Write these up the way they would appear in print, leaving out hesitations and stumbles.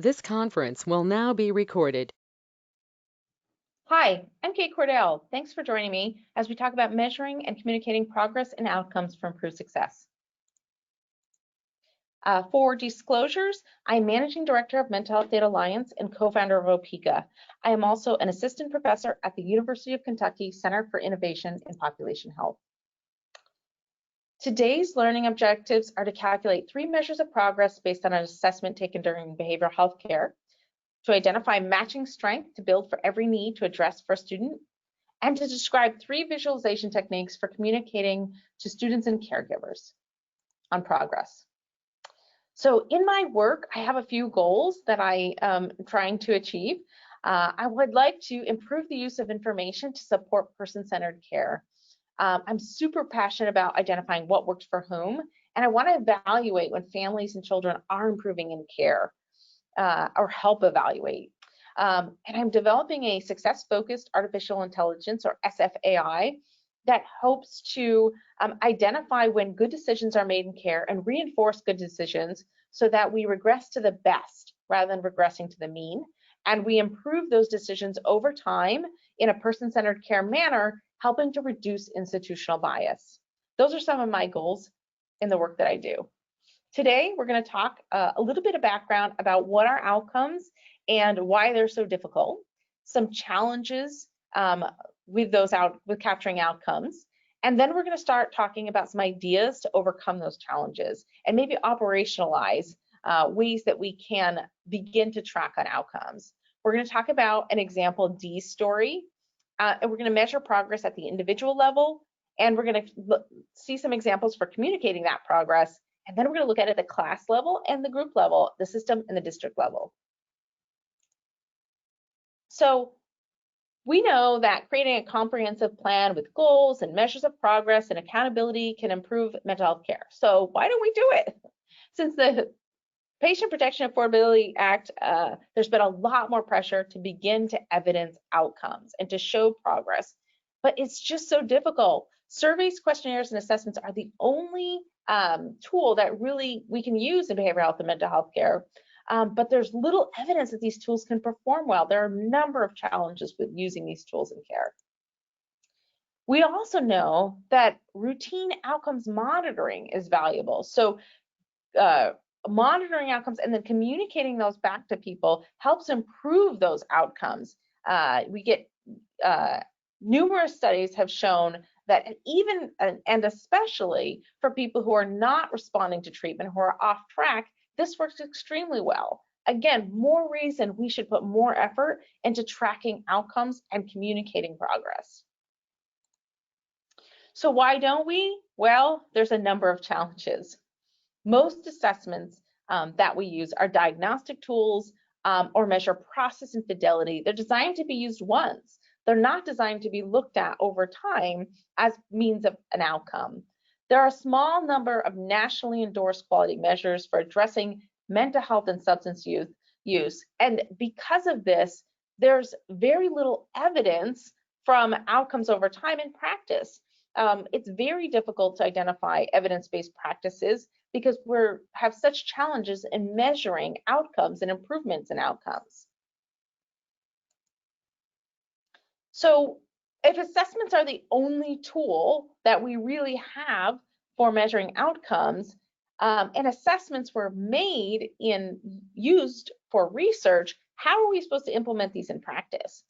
This conference will now be recorded. Hi, I'm Kate Cordell. Thanks for joining me as we talk about measuring and communicating progress and outcomes for improved success. For disclosures, I'm Managing Director of Mental Health Data Alliance and co-founder of OPICA. I am also an assistant professor at the University of Kentucky Center for Innovation in Population Health. Today's learning objectives are to calculate 3 measures of progress based on an assessment taken during behavioral health care, to identify matching strength to build for every need to address for a student, and to describe 3 visualization techniques for communicating to students and caregivers on progress. So in my work, I have a few goals that I am trying to achieve. I would like to improve the use of information to support person-centered care. I'm super passionate about identifying what works for whom, and I want to evaluate when families and children are improving in care, or help evaluate. And I'm developing a success-focused artificial intelligence, or SFAI, that hopes to identify when good decisions are made in care and reinforce good decisions so that we regress to the best rather than regressing to the mean. And we improve those decisions over time in a person-centered care manner, helping to reduce institutional bias. Those are some of my goals in the work that I do. Today, we're going to talk a little bit of background about what are outcomes and why they're so difficult, some challenges with capturing outcomes, and then we're going to start talking about some ideas to overcome those challenges and maybe operationalize ways that we can begin to track on outcomes. We're going to talk about an example D story, and we're going to measure progress at the individual level, and we're going to see some examples for communicating that progress. And then we're going to look at it at the class level and the group level, the system and the district level. So we know that creating a comprehensive plan with goals and measures of progress and accountability can improve mental health care. So why don't we do it? Since the Patient Protection Affordability Act, there's been a lot more pressure to begin to evidence outcomes and to show progress, but it's just so difficult. Surveys, questionnaires, and assessments are the only tool that really we can use in behavioral health and mental health care, but there's little evidence that these tools can perform well. There are a number of challenges with using these tools in care. We also know that routine outcomes monitoring is valuable. So monitoring outcomes and then communicating those back to people helps improve those outcomes. Numerous studies have shown that even and especially for people who are not responding to treatment, who are off track, this works extremely well. Again, more reason we should put more effort into tracking outcomes and communicating progress. So why don't we? Well, there's a number of challenges. Most assessments that we use are diagnostic tools or measure process and fidelity. They're designed to be used once. They're not designed to be looked at over time as means of an outcome. There are a small number of nationally endorsed quality measures for addressing mental health and substance use. And because of this, there's very little evidence from outcomes over time in practice. It's very difficult to identify evidence-based practices because we have such challenges in measuring outcomes and improvements in outcomes. So if assessments are the only tool that we really have for measuring outcomes, and assessments were made used for research, how are we supposed to implement these in practice?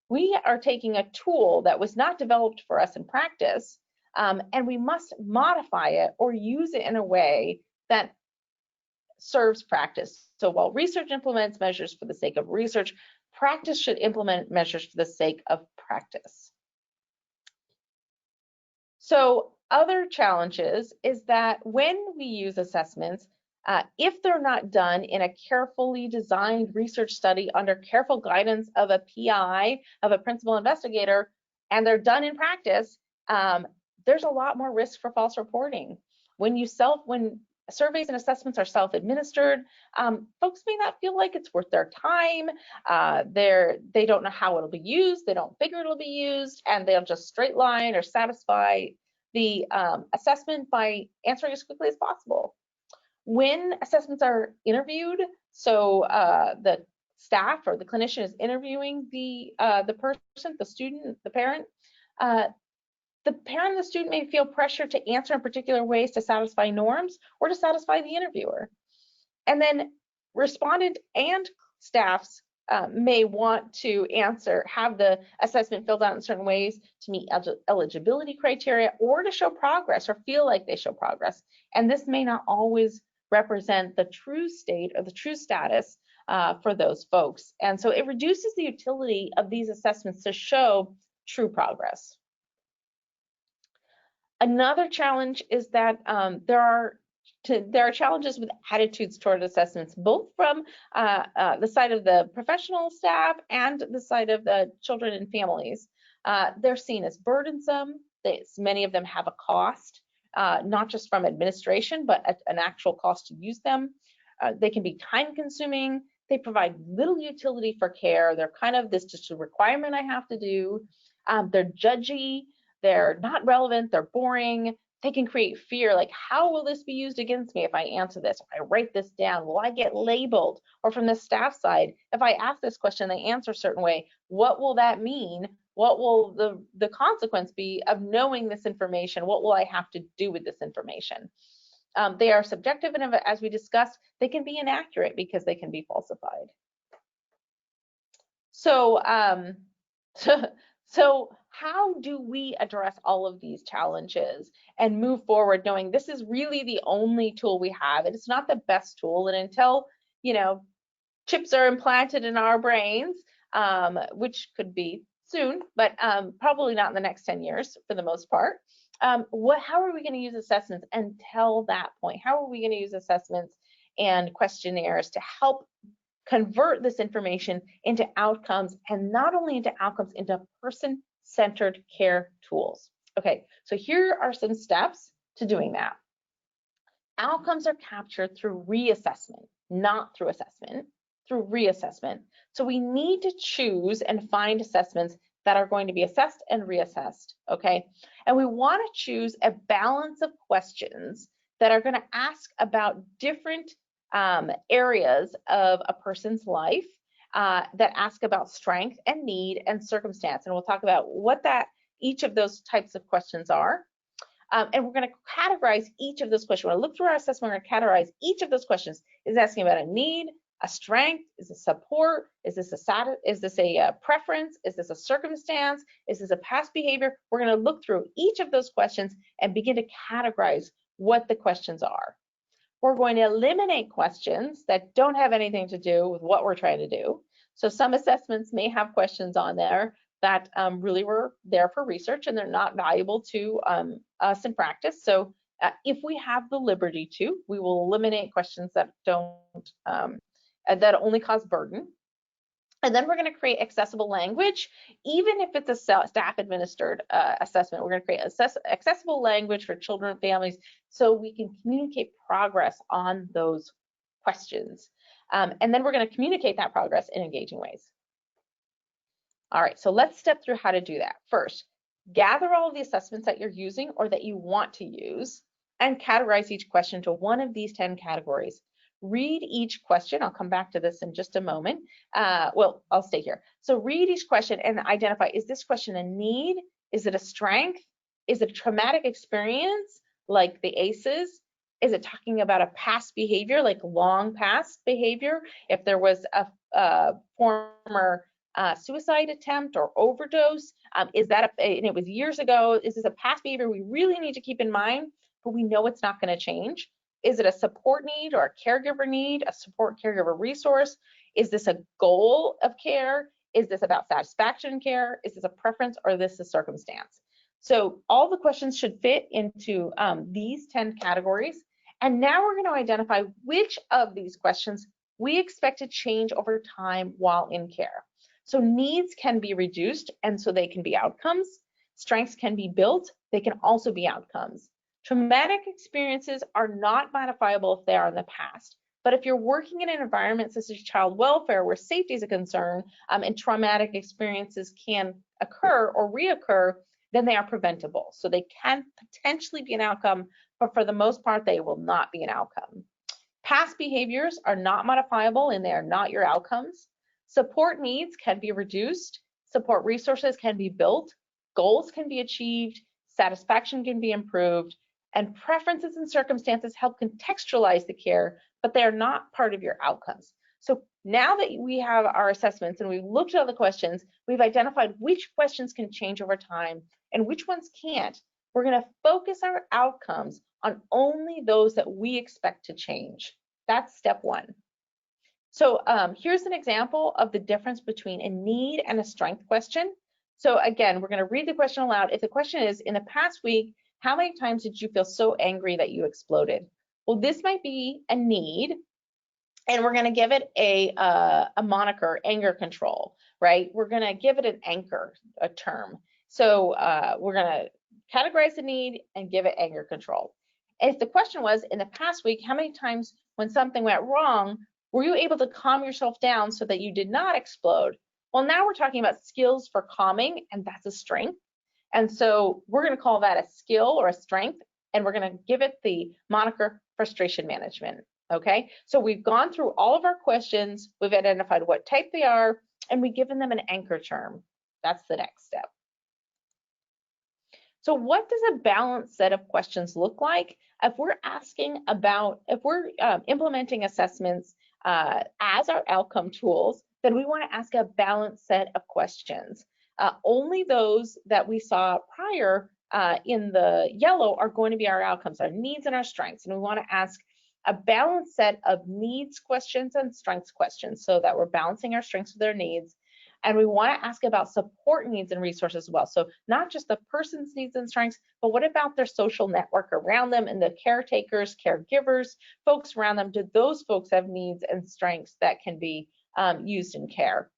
We are taking a tool that was not developed for us in practice, and we must modify it or use it in a way that serves practice. So while research implements measures for the sake of research, practice should implement measures for the sake of practice. So other challenges is that when we use assessments, if they're not done in a carefully designed research study under careful guidance of a PI, of a principal investigator, and they're done in practice, there's a lot more risk for false reporting. When surveys and assessments are self-administered, folks may not feel like it's worth their time. They don't know how it'll be used. They don't figure it'll be used, and they'll just straight line or satisfy the assessment by answering as quickly as possible. When assessments are interviewed, so the staff or the clinician is interviewing the person, the student, the parent, uh, and the student may feel pressure to answer in particular ways to satisfy norms or to satisfy the interviewer. And then respondent and staffs may want to have the assessment filled out in certain ways to meet eligibility criteria or to show progress or feel like they show progress. And this may not always represent the true state or the true status for those folks. And so it reduces the utility of these assessments to show true progress. Another challenge is that there are challenges with attitudes toward assessments, both from the side of the professional staff and the side of the children and families. They're seen as burdensome. Many of them have a cost, not just from administration, but an actual cost to use them. They can be time consuming. They provide little utility for care. They're kind of this just a requirement I have to do. They're judgy. They're not relevant. They're boring. They can create fear, like, how will this be used against me if I answer this? If I write this down, will I get labeled? Or from the staff side, if I ask this question, they answer a certain way, what will that mean? What will the consequence be of knowing this information? What will I have to do with this information? They are subjective, and as we discussed, they can be inaccurate because they can be falsified. So, so how do we address all of these challenges and move forward knowing this is really the only tool we have? It's not the best tool, and until, you know, chips are implanted in our brains, which could be soon, but probably not in the next 10 years for the most part. How are we going to use assessments until that point? How are we going to use assessments and questionnaires to help convert this information into outcomes, and not only into outcomes, into person-centered care tools? Okay, so here are some steps to doing that. Outcomes are captured through reassessment, not through assessment, through reassessment. So we need to choose and find assessments that are going to be assessed and reassessed, okay? And we want to choose a balance of questions that are going to ask about different areas of a person's life, that ask about strength and need and circumstance. And we'll talk about what each of those types of questions are. And we're going to categorize each of those questions. When I look through our assessment, we're going to categorize each of those questions. Is it asking about a need, a strength? Is it support? Is this a preference? Is this a circumstance? Is this a past behavior? We're going to look through each of those questions and begin to categorize what the questions are. We're going to eliminate questions that don't have anything to do with what we're trying to do. So some assessments may have questions on there that really were there for research and they're not valuable to us in practice. So if we have the liberty to, we will eliminate questions that that only cause burden. And then we're going to create accessible language. Even if it's a staff administered assessment, we're going to create accessible language for children and families so we can communicate progress on those questions. And then we're going to communicate that progress in engaging ways. All right, so let's step through how to do that. First, gather all of the assessments that you're using or that you want to use and categorize each question to one of these 10 categories. Read each question. I'll come back to this in just a moment. Well, I'll stay here. So read each question and identify, is this question a need? Is it a strength? Is it a traumatic experience like the ACEs? Is it talking about a past behavior, like long past behavior? If there was a former suicide attempt or overdose, and it was years ago, is this a past behavior we really need to keep in mind, but we know it's not going to change? Is it a support need or a caregiver need, a support caregiver resource? Is this a goal of care? Is this about satisfaction in care? Is this a preference, or is this a circumstance? So all the questions should fit into these 10 categories. And now we're going to identify which of these questions we expect to change over time while in care. So needs can be reduced, and so they can be outcomes. Strengths can be built. They can also be outcomes. Traumatic experiences are not modifiable if they are in the past. But if you're working in an environment such as child welfare where safety is a concern, and traumatic experiences can occur or reoccur, then they are preventable. So they can potentially be an outcome, but for the most part, they will not be an outcome. Past behaviors are not modifiable and they are not your outcomes. Support needs can be reduced. Support resources can be built. Goals can be achieved. Satisfaction can be improved. And preferences and circumstances help contextualize the care, but they are not part of your outcomes. So now that we have our assessments and we've looked at all the questions, we've identified which questions can change over time and which ones can't. We're going to focus our outcomes on only those that we expect to change. That's step one. So here's an example of the difference between a need and a strength question. So again, we're going to read the question aloud. If the question is, in the past week, how many times did you feel so angry that you exploded? Well, this might be a need, and we're going to give it a moniker, anger control, right? We're going to give it an anchor, a term. So we're going to categorize the need and give it anger control. If the question was, in the past week, how many times when something went wrong, were you able to calm yourself down so that you did not explode? Well, now we're talking about skills for calming, and that's a strength. And so we're going to call that a skill or a strength, and we're going to give it the moniker frustration management. Okay, so we've gone through all of our questions, we've identified what type they are, and we've given them an anchor term. That's the next step. So what does a balanced set of questions look like? If we're asking about, if we're implementing assessments as our outcome tools, then we want to ask a balanced set of questions. Only those that we saw prior in the yellow are going to be our outcomes, our needs and our strengths, and we want to ask a balanced set of needs questions and strengths questions so that we're balancing our strengths with their needs. And we want to ask about support needs and resources as well. So not just the person's needs and strengths, but what about their social network around them and the caretakers, caregivers, folks around them? Do those folks have needs and strengths that can be used in care?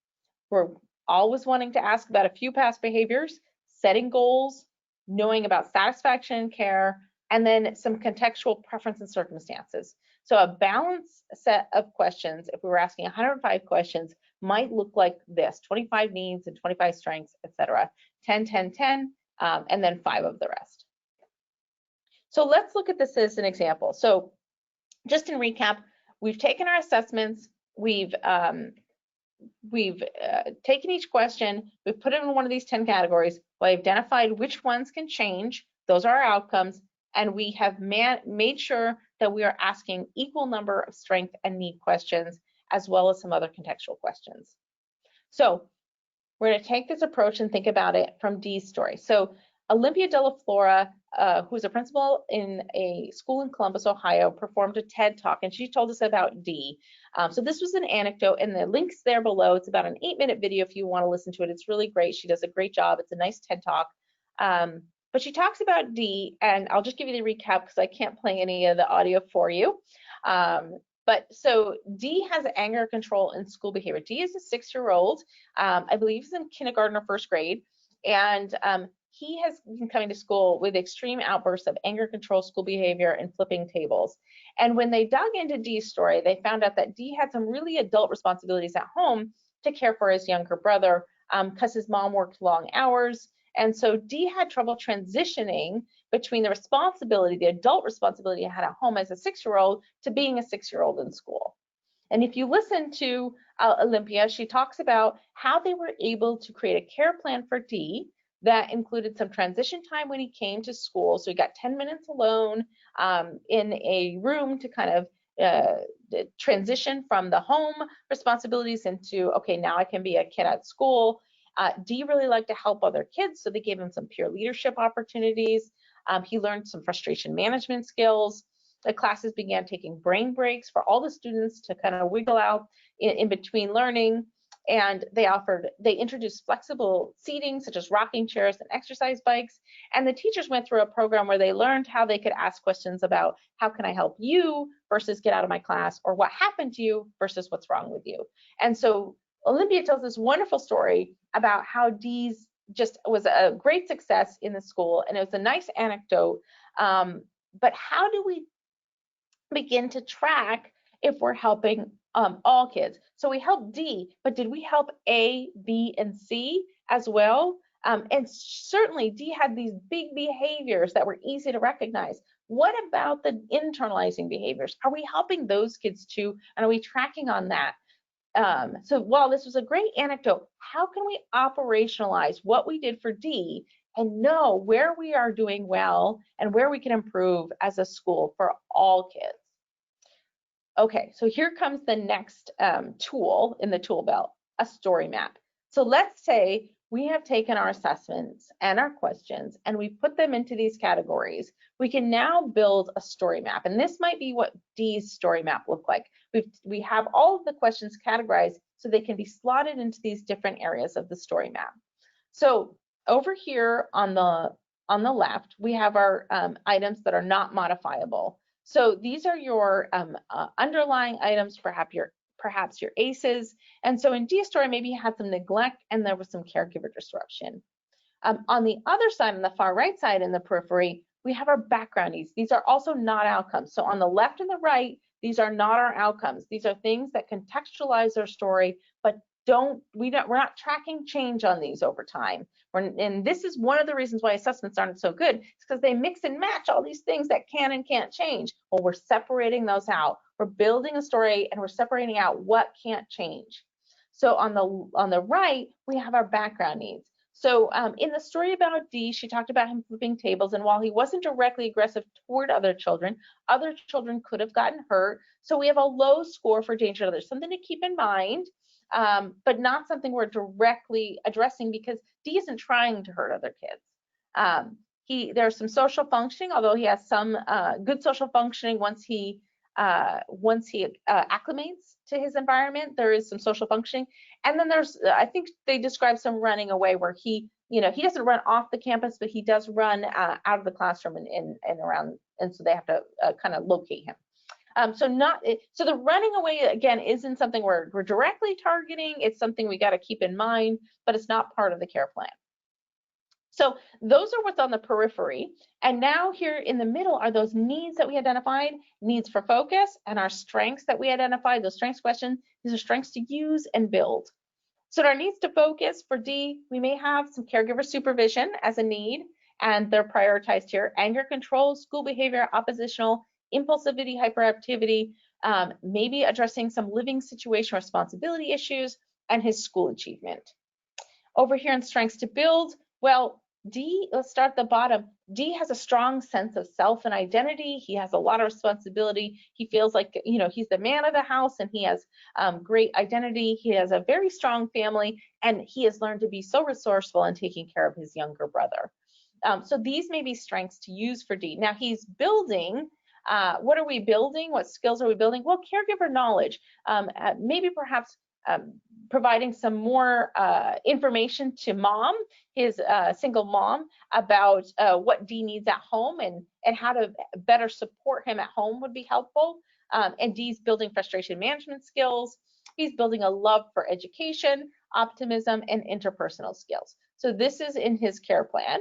We're always wanting to ask about a few past behaviors, setting goals, knowing about satisfaction in care, and then some contextual preference and circumstances. So a balanced set of questions, if we were asking 105 questions, might look like this: 25 needs and 25 strengths, etc. 10, 10, 10, and then 5 of the rest. So let's look at this as an example. So just in recap, we've taken our assessments, we've taken each question, we've put it in one of these 10 categories, we identified which ones can change, those are our outcomes, and we have made sure that we are asking equal number of strength and need questions, as well as some other contextual questions. So we're going to take this approach and think about it from Dee's story. So Olympia De La Flora, who's a principal in a school in Columbus, Ohio, performed a TED Talk, and she told us about Dee. So this was an anecdote, and the link's there below. It's about an 8-minute video if you want to listen to it. It's really great. She does a great job. It's a nice TED Talk. But she talks about Dee, and I'll just give you the recap because I can't play any of the audio for you. But so Dee has anger control in school behavior. Dee is a 6-year-old, I believe he's in kindergarten or first grade, and he has been coming to school with extreme outbursts of anger control, school behavior, and flipping tables. And when they dug into Dee's story, they found out that Dee had some really adult responsibilities at home to care for his younger brother because his mom worked long hours. And so Dee had trouble transitioning between the responsibility, the adult responsibility he had at home as a 6-year-old to being a 6-year-old in school. And if you listen to Olympia, she talks about how they were able to create a care plan for Dee that included some transition time when he came to school. So he got 10 minutes alone in a room to kind of transition from the home responsibilities into, okay, now I can be a kid at school. Dee really liked to help other kids, so they gave him some peer leadership opportunities. He learned some frustration management skills. The classes began taking brain breaks for all the students to kind of wiggle out in between learning. And they introduced flexible seating, such as rocking chairs and exercise bikes. And the teachers went through a program where they learned how they could ask questions about how can I help you versus get out of my class, or what happened to you versus what's wrong with you. And so Olympia tells this wonderful story about how Dee's just was a great success in the school, and it was a nice anecdote. But how do we begin to track if we're helping all kids? So we helped D, but did we help A, B, and C as well? And certainly D had these big behaviors that were easy to recognize. What about the internalizing behaviors? Are we helping those kids too? And are we tracking on that? So while this was a great anecdote, how can we operationalize what we did for D and know where we are doing well and where we can improve as a school for all kids? Okay, so here comes the next tool in the tool belt, a story map. So let's say we have taken our assessments and our questions and we put them into these categories. We can now build a story map, and this might be what D's story map look like. We have all of the questions categorized so they can be slotted into these different areas of the story map. So over here on the left, we have our items that are not modifiable. So these are your underlying items, perhaps your ACEs. And so in D story, maybe you had some neglect and there was some caregiver disruption. On the other side, on the far right side in the periphery, we have our background needs. These are also not outcomes. So on the left and the right, these are not our outcomes. These are things that contextualize our story, but we're not tracking change on these over time. And this is one of the reasons why assessments aren't so good. It's because they mix and match all these things that can and can't change. Well, we're separating those out. We're building a story and we're separating out what can't change. So on the right, we have our background needs. So in the story about D, she talked about him flipping tables, and while he wasn't directly aggressive toward other children could have gotten hurt. So we have a low score for danger to others, something to keep in mind, but not something we're directly addressing because D isn't trying to hurt other kids. There's some social functioning, although he has some good social functioning once he acclimates to his environment. There is some social functioning, and then there's, I think they describe some running away where he doesn't run off the campus, but he does run out of the classroom and around, and so they have to kind of locate him. So the running away again isn't something we're directly targeting. It's something we got to keep in mind, but it's not part of the care plan. So those are what's on the periphery. And now here in the middle are those needs that we identified, needs for focus, and our strengths that we identified, those strengths questions. These are strengths to use and build. So our needs to focus for D, we may have some caregiver supervision as a need, and they're prioritized here. Anger control, school behavior, oppositional, impulsivity, hyperactivity, maybe addressing some living situation responsibility issues, and his school achievement. Over here in strengths to build, well, D, let's start at the bottom. D has a strong sense of self and identity. He has a lot of responsibility. He feels like, he's the man of the house, and he has great identity. He has a very strong family, and he has learned to be so resourceful in taking care of his younger brother. So these may be strengths to use for D. Now he's building. What are we building? What skills are we building? Well, caregiver knowledge, maybe perhaps providing some more information to mom, his single mom, about what D needs at home and how to better support him at home would be helpful. And D's building frustration management skills. He's building a love for education, optimism, and interpersonal skills. So this is in his care plan.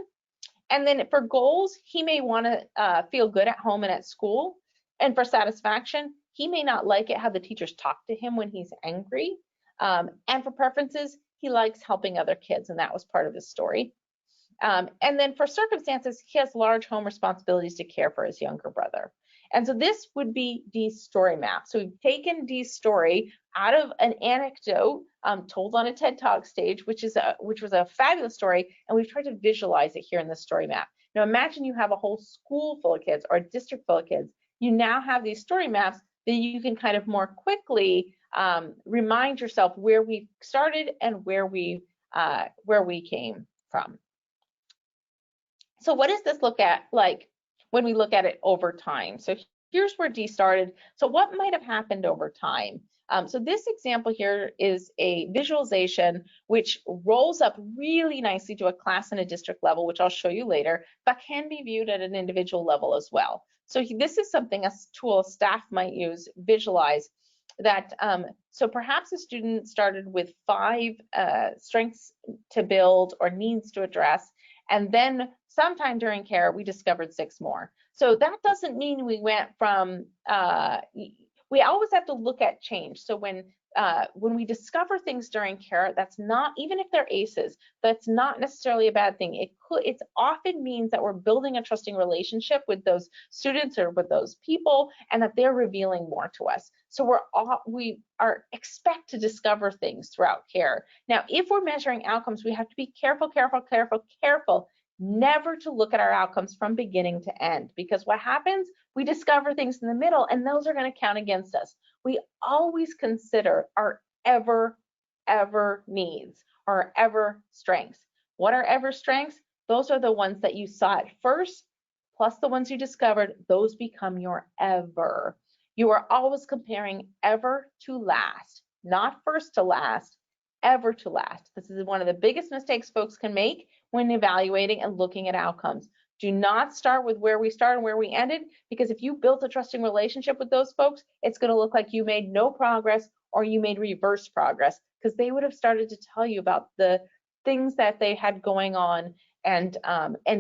And then for goals, he may want to feel good at home and at school. And for satisfaction, he may not like it how the teachers talk to him when he's angry. And for preferences, he likes helping other kids, and that was part of his story. And then for circumstances, he has large home responsibilities to care for his younger brother. And so this would be D's story map. So we've taken D's story out of an anecdote told on a TED Talk stage, which was a fabulous story, and we've tried to visualize it here in the story map. Now imagine you have a whole school full of kids or a district full of kids. You now have these story maps that you can kind of more quickly remind yourself where we started and where we came from. So what does this look at like when we look at it over time? So here's where D started. So what might have happened over time? So this example here is a visualization which rolls up really nicely to a class and a district level, which I'll show you later, but can be viewed at an individual level as well. So this is something a tool staff might use, visualize that. So perhaps a student started with 5 strengths to build or needs to address, and then sometime during care, we discovered 6 more. So that doesn't mean we went from, we always have to look at change. So when when we discover things during care, that's not, even if they're ACEs, that's not necessarily a bad thing. It often means that we're building a trusting relationship with those students or with those people, and that they're revealing more to us. So we are expect to discover things throughout care. Now, if we're measuring outcomes, we have to be careful, never to look at our outcomes from beginning to end, because what happens, we discover things in the middle, and those are going to count against us. We always consider our ever needs, our ever strengths. What are ever strengths? Those are the ones that you saw at first, plus the ones you discovered. Those become your ever. You are always comparing ever to last, not first to last, ever to last. This is one of the biggest mistakes folks can make when evaluating and looking at outcomes. Do not start with where we started and where we ended, because if you built a trusting relationship with those folks, it's going to look like you made no progress or you made reverse progress, because they would have started to tell you about the things that they had going on, and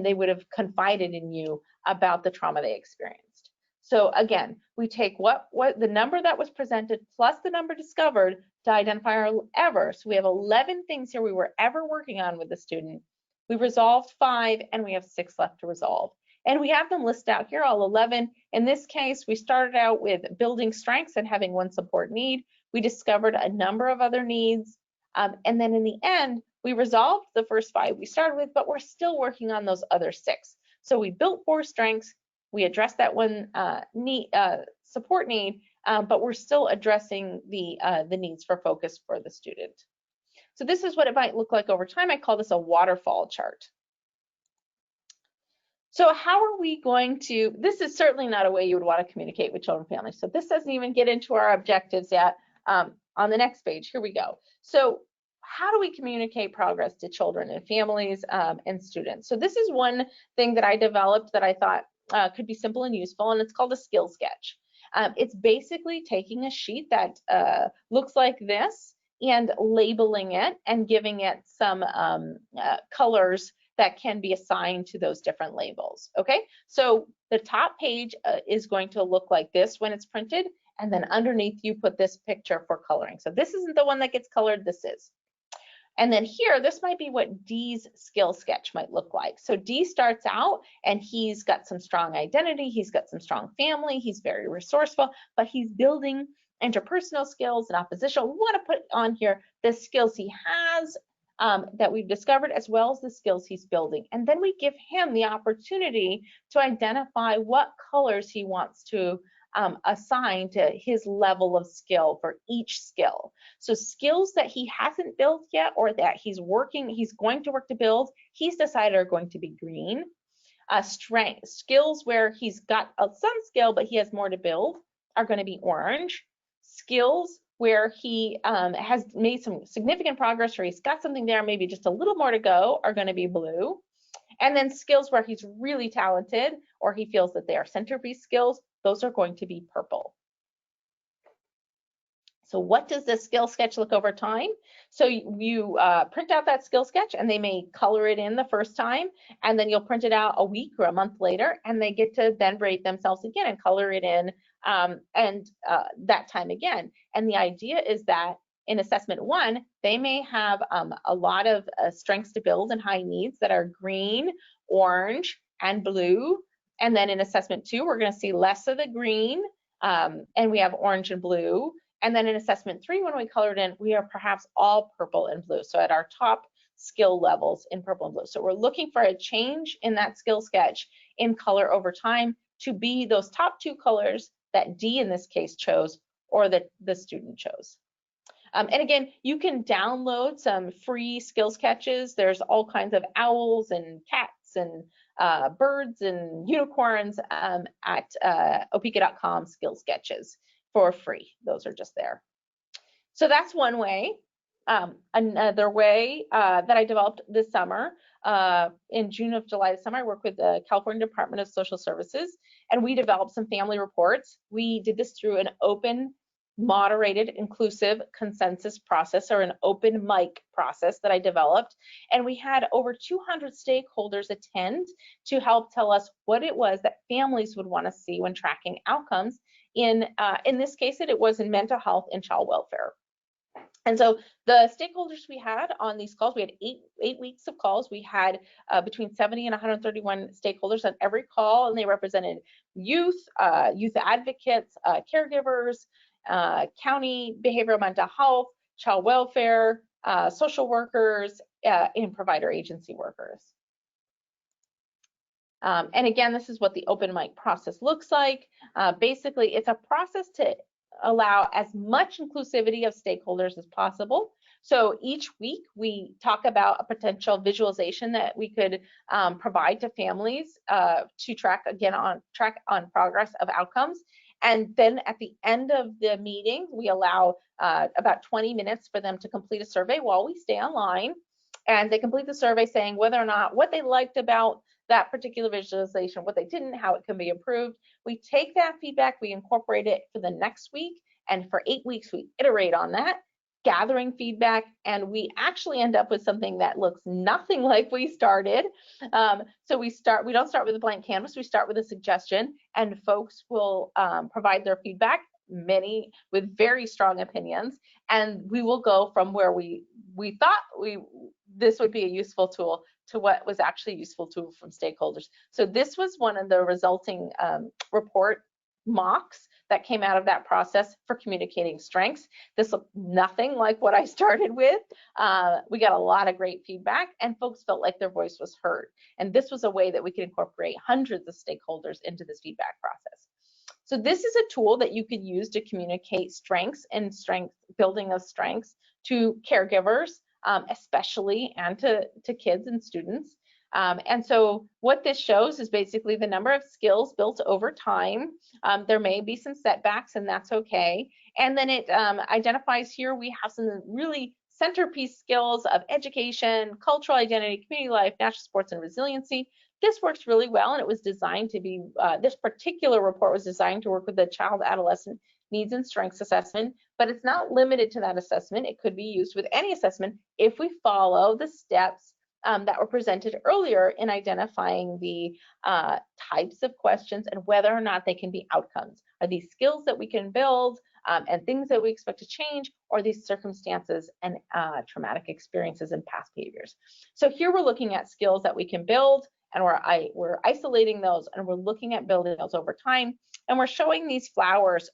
they would have confided in you about the trauma they experienced. So again, we take what the number that was presented plus the number discovered to identify our ever. So we have 11 things here we were ever working on with the student. We resolved 5, and we have 6 left to resolve. And we have them listed out here, all 11. In this case, we started out with building strengths and having 1 support need. We discovered a number of other needs. And then in the end, we resolved the first 5 we started with, but we're still working on those other 6. So we built 4 strengths. We addressed that 1 support need, but we're still addressing the needs for focus for the student. So this is what it might look like over time. I call this a waterfall chart. So how are we going to, this is certainly not a way you would want to communicate with children and families. So this doesn't even get into our objectives yet. On the next page, here we go. So how do we communicate progress to children and families and students? So this is one thing that I developed that I thought could be simple and useful, and it's called a skill sketch. It's basically taking a sheet that looks like this and labeling it and giving it some colors that can be assigned to those different labels. Okay, so the top page is going to look like this when it's printed, and then underneath you put this picture for coloring. So this isn't the one that gets colored, this is. And then here, this might be what D's skill sketch might look like. So D starts out and he's got some strong identity, he's got some strong family, he's very resourceful, but he's building interpersonal skills and oppositional. We want to put on here the skills he has that we've discovered, as well as the skills he's building. And then we give him the opportunity to identify what colors he wants to assign to his level of skill for each skill. So skills that he hasn't built yet, or that he's going to work to build, he's decided are going to be green. Strength skills where he's got some skill but he has more to build are going to be orange. Skills where he has made some significant progress, or he's got something there, maybe just a little more to go, are going to be blue. And then skills where he's really talented, or he feels that they are centerpiece skills, those are going to be purple. So what does this skill sketch look over time? So you print out that skill sketch, and they may color it in the first time, and then you'll print it out a week or a month later, and they get to then rate themselves again and color it in that time again. And the idea is that in assessment 1, they may have a lot of strengths to build and high needs that are green, orange, and blue. And then in assessment 2, we're going to see less of the green, and we have orange and blue. And then in assessment 3, when we color it in, we are perhaps all purple and blue. So at our top skill levels in purple and blue. So we're looking for a change in that skill sketch in color over time to be those top 2 colors that D in this case chose, or that the student chose. And again, you can download some free skill sketches. There's all kinds of owls and cats and birds and unicorns at opeka.com skill sketches for free. Those are just there. So that's one way. Another way that I developed this summer, in June of July this summer, I worked with the California Department of Social Services, and we developed some family reports. We did this through an open, moderated, inclusive consensus process, or an open mic process that I developed. And we had over 200 stakeholders attend to help tell us what it was that families would want to see when tracking outcomes. In this case, it was in mental health and child welfare. And so the stakeholders we had on these calls, we had eight weeks of calls. We had between 70 and 131 stakeholders on every call, and they represented youth, youth advocates, caregivers, county behavioral mental health, child welfare, social workers, and provider agency workers. And again, this is what the open mic process looks like. Basically, it's a process to allow as much inclusivity of stakeholders as possible. So each week we talk about a potential visualization that we could provide to families to track on progress of outcomes. And then at the end of the meeting, we allow about 20 minutes for them to complete a survey while we stay online. And they complete the survey saying whether or not what they liked about that particular visualization, what they didn't, how it can be improved. We take that feedback, we incorporate it for the next week, and for 8 weeks we iterate on that, gathering feedback, and we actually end up with something that looks nothing like we started. So we don't start with a blank canvas, we start with a suggestion, and folks will provide their feedback, many with very strong opinions, and we will go from where we thought this would be a useful tool to what was actually useful to from stakeholders. So this was one of the resulting report mocks that came out of that process for communicating strengths. This looked nothing like what I started with. We got a lot of great feedback, and folks felt like their voice was heard. And this was a way that we could incorporate hundreds of stakeholders into this feedback process. So this is a tool that you could use to communicate strengths and building of strengths to caregivers, especially, and to kids and students. And so what this shows is basically the number of skills built over time. There may be some setbacks, and that's okay. And then it identifies here we have some really centerpiece skills of education, cultural identity, community life, national sports, and resiliency. This works really well, and it was designed to be, this particular report was designed to work with the child adolescent needs and strengths assessment, but it's not limited to that assessment. It could be used with any assessment if we follow the steps that were presented earlier in identifying the types of questions and whether or not they can be outcomes. Are these skills that we can build and things that we expect to change, or these circumstances and traumatic experiences and past behaviors? So here we're looking at skills that we can build, and we're isolating those, and we're looking at building those over time. And we're showing these flowers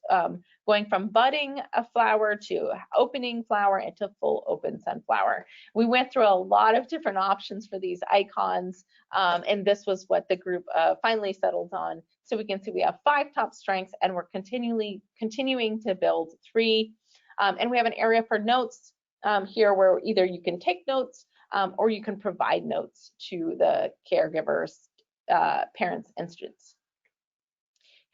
going from budding a flower to opening flower into full open sunflower. We went through a lot of different options for these icons, and this was what the group finally settled on. So we can see we have 5 top strengths, and we're continuing to build 3. And we have an area for notes here where either you can take notes or you can provide notes to the caregivers, parents, and students.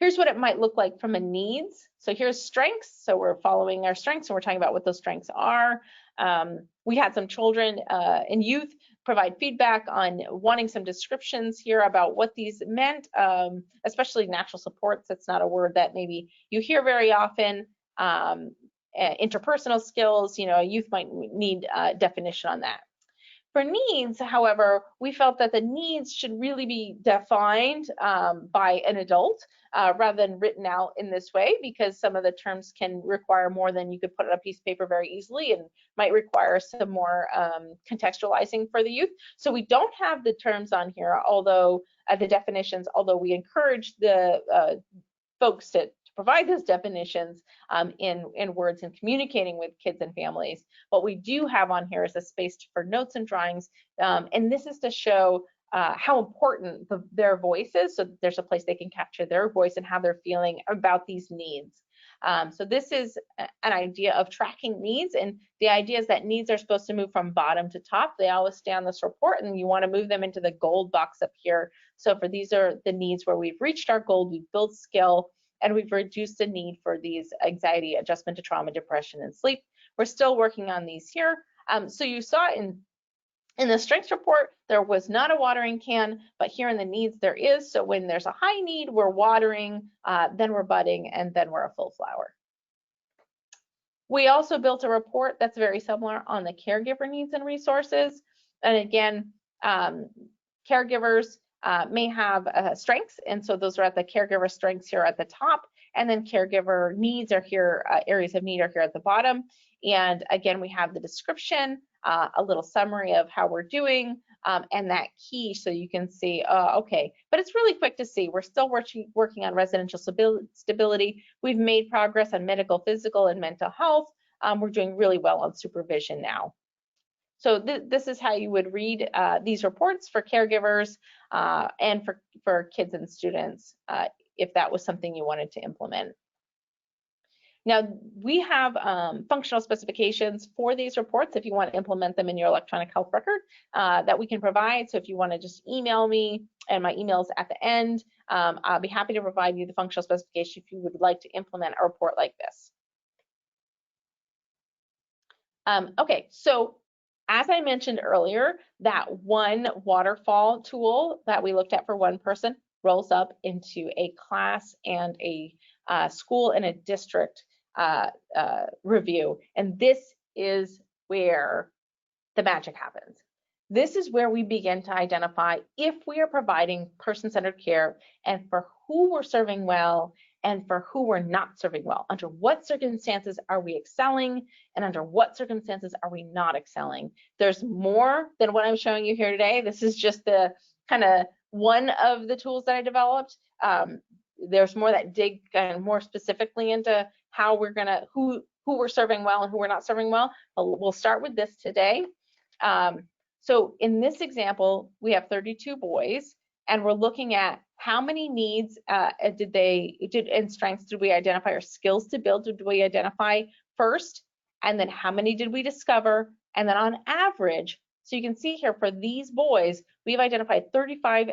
Here's what it might look like from a needs. So here's strengths. So we're following our strengths, and we're talking about what those strengths are. We had some children and youth provide feedback on wanting some descriptions here about what these meant, especially natural supports. That's not a word that maybe you hear very often. Interpersonal skills, a youth might need a definition on that. For needs, however, we felt that the needs should really be defined by an adult rather than written out in this way, because some of the terms can require more than you could put on a piece of paper very easily and might require some more contextualizing for the youth. So we don't have the terms on here, although the definitions, although we encourage the folks to provide those definitions in words and communicating with kids and families. What we do have on here is a space for notes and drawings, and this is to show how important their voice is, so there's a place they can capture their voice and how they're feeling about these needs. So this is an idea of tracking needs, and the idea is that needs are supposed to move from bottom to top. They always stay on this report, and you want to move them into the gold box up here. So for these are the needs where we've reached our goal, we've built skill, and we've reduced the need for these anxiety, adjustment to trauma, depression, and sleep. We're still working on these here. So you saw in the strengths report, there was not a watering can, but here in the needs there is. So when there's a high need, we're watering, then we're budding, and then we're a full flower. We also built a report that's very similar on the caregiver needs and resources. And again, caregivers may have strengths, and so those are at the caregiver strengths here at the top. And then caregiver needs are here, areas of need are here at the bottom. And again, we have the description, a little summary of how we're doing, and that key so you can see, okay, but it's really quick to see. We're still working on residential stability. We've made progress on medical, physical, and mental health. We're doing really well on supervision now. So this is how you would read these reports for caregivers and for kids and students if that was something you wanted to implement. Now, we have functional specifications for these reports if you want to implement them in your electronic health record that we can provide. So if you want to just email me, and my email is at the end, I'll be happy to provide you the functional specification if you would like to implement a report like this. Okay, so as I mentioned earlier, that one waterfall tool that we looked at for one person rolls up into a class and a school and a district review. And this is where the magic happens. This is where we begin to identify if we are providing person-centered care and for who we're serving well and for who we're not serving well. Under what circumstances are we excelling and under what circumstances are we not excelling? There's more than what I'm showing you here today. This is just the kind of one of the tools that I developed. There's more that dig more specifically into how we're gonna, who we're serving well and who we're not serving well. We'll start with this today. So in this example, we have 32 boys, and we're looking at how many needs and strengths did we identify, or skills to build did we identify first, and then how many did we discover, and then on average, so you can see here for these boys, we've identified 35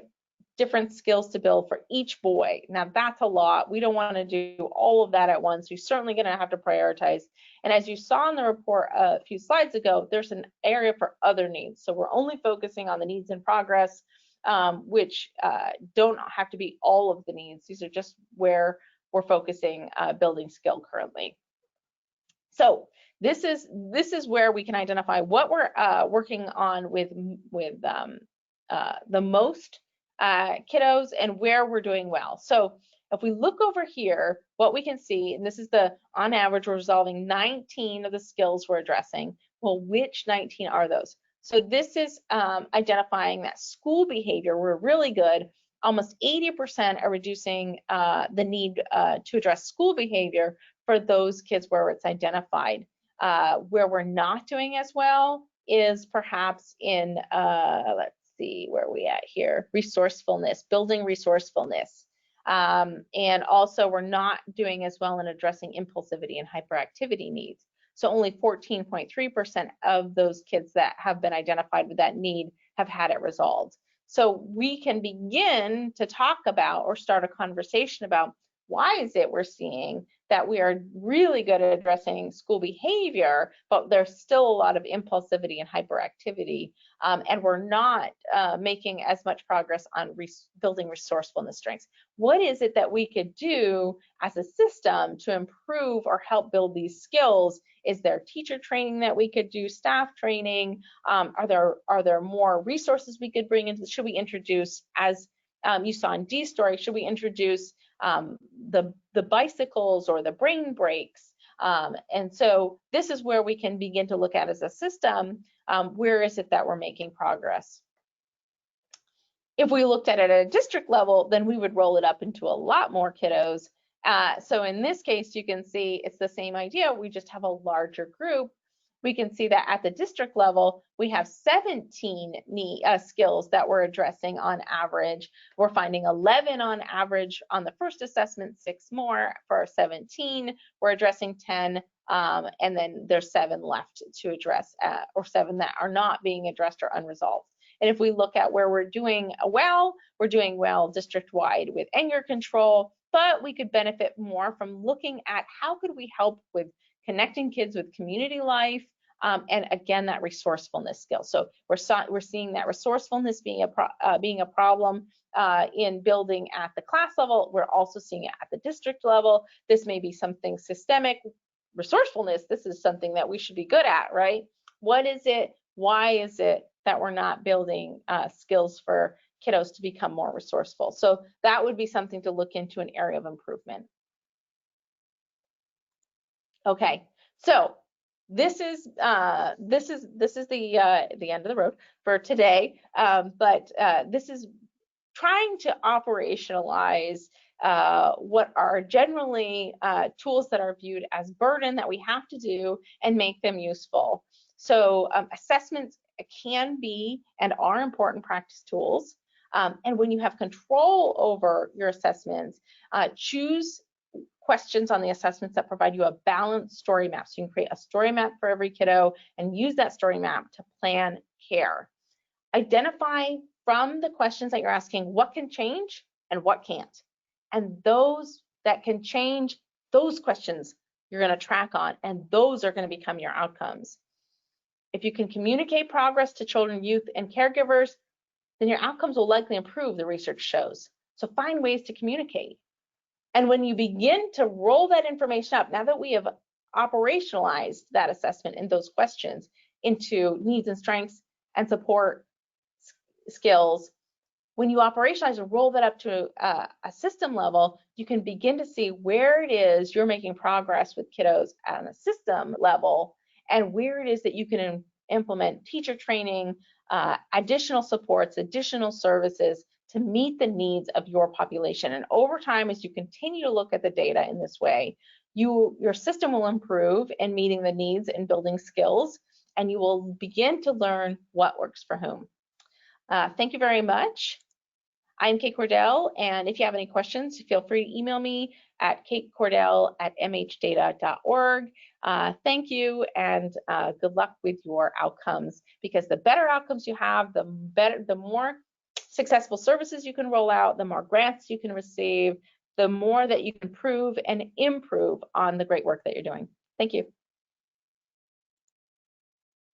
different skills to build for each boy. Now that's a lot. We don't want to do all of that at once. We're certainly going to have to prioritize. And as you saw in the report a few slides ago, there's an area for other needs. So we're only focusing on the needs in progress, which don't have to be all of the needs. These are just where we're focusing building skill currently. So this is where we can identify what we're working on with the most kiddos and where we're doing well. So if we look over here, what we can see, and this is on average, we're resolving 19 of the skills we're addressing. Well, which 19 are those? So this is identifying that school behavior, we're really good. Almost 80% are reducing the need to address school behavior for those kids where it's identified. Where we're not doing as well is perhaps in, let's see, where are we at here? Resourcefulness, building resourcefulness. And also we're not doing as well in addressing impulsivity and hyperactivity needs. So only 14.3% of those kids that have been identified with that need have had it resolved. So we can begin to talk about or start a conversation about why is it we're seeing that we are really good at addressing school behavior, but there's still a lot of impulsivity and hyperactivity, and we're not making as much progress on building resourcefulness strengths. What is it that we could do as a system to improve or help build these skills? Is there teacher training that we could do, staff training? Are there more resources we could bring into? Should we introduce, as you saw in Dee's story, should we introduce the bicycles or the brain brakes? And so this is where we can begin to look at as a system, where is it that we're making progress? If we looked at it at a district level, then we would roll it up into a lot more kiddos. So in this case, you can see it's the same idea. We just have a larger group. We can see that at the district level, we have 17 skills that we're addressing on average. We're finding 11 on average on the first assessment, 6 more for our 17. We're addressing 10, and then there's 7 left to address, or 7 that are not being addressed or unresolved. And if we look at where we're doing well district-wide with anger control, but we could benefit more from looking at how could we help with connecting kids with community life, and again, that resourcefulness skill. So we're seeing that resourcefulness being a problem in building at the class level. We're also seeing it at the district level. This may be something systemic. Resourcefulness, this is something that we should be good at, right? What is it? Why is it that we're not building skills for kiddos to become more resourceful? So that would be something to look into, an area of improvement. Okay, so this is the end of the road for today, but this is trying to operationalize what are generally tools that are viewed as burden that we have to do and make them useful. So assessments can be and are important practice tools. And when you have control over your assessments, choose questions on the assessments that provide you a balanced story map. So you can create a story map for every kiddo and use that story map to plan care. Identify from the questions that you're asking what can change and what can't. And those that can change, those questions you're going to track on, and those are going to become your outcomes. If you can communicate progress to children, youth, and caregivers, then your outcomes will likely improve, the research shows. So find ways to communicate. And when you begin to roll that information up, now that we have operationalized that assessment and those questions into needs and strengths and support skills, when you operationalize and roll that up to a system level, you can begin to see where it is you're making progress with kiddos on a system level and where it is that you can implement teacher training, additional supports, additional services to meet the needs of your population. And over time, as you continue to look at the data in this way, your system will improve in meeting the needs and building skills, and you will begin to learn what works for whom. Thank you very much. I'm Kate Cordell, and if you have any questions, feel free to email me at katecordell@mhdata.org. Thank you, and good luck with your outcomes, because the better outcomes you have, the more successful services you can roll out, the more grants you can receive, the more that you can prove and improve on the great work that you're doing. Thank you.